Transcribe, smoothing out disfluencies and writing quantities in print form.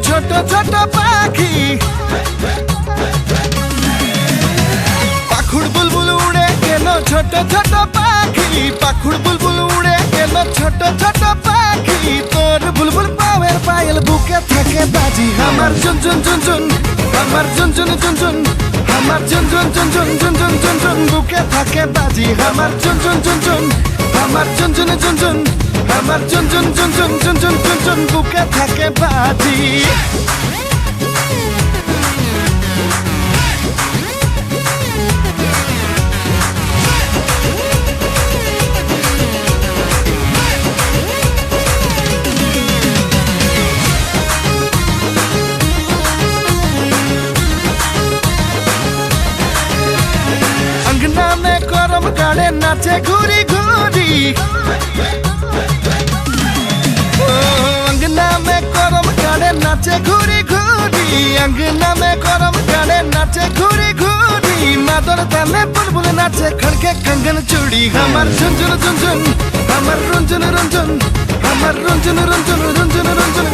ছোট ছোট পাখি, পাখুড় বুলবুল উড়ে গেল ছোট ছোট পাখি, পাখুড় বুলবুল উড়ে গেল ছোট ছোট পাখি। তোর বুলবুল পাওয়ের পায়েল বুকে থাকে বাজি, আমার ঝুনঝুন ঝুনঝুন, আমার ঝুনঝুন ঝুনঝুন, আমার ঝুনঝুন ঝুনঝুন ঝুনঝুন ঝুনঝুন বুকে থাকে বাজি, আমার ঝুনঝুন ঝুনঝুন, আমার ঝুনঝুন ঝুনঝুন, আমার ঝুনঝুন ঝুনঝুন ঝুনঝুন ঝুনঝুন বুকে থাকে বাজি। अंगना में करम काड़े नाचे घूरी घूरी, अंगना में करम काड़े नाचे घूरी घूरी, अंगना में करम काड़े नाचे घूरी घूरी। मादर ताने बुलबुल नाचे खड़के कंगन चूड़ी, हमार झुनझुन झुनझुन, हमार रुंझुन रुंझुन, हमार रुंझुन रुंझुन रुंझुन रुंझुन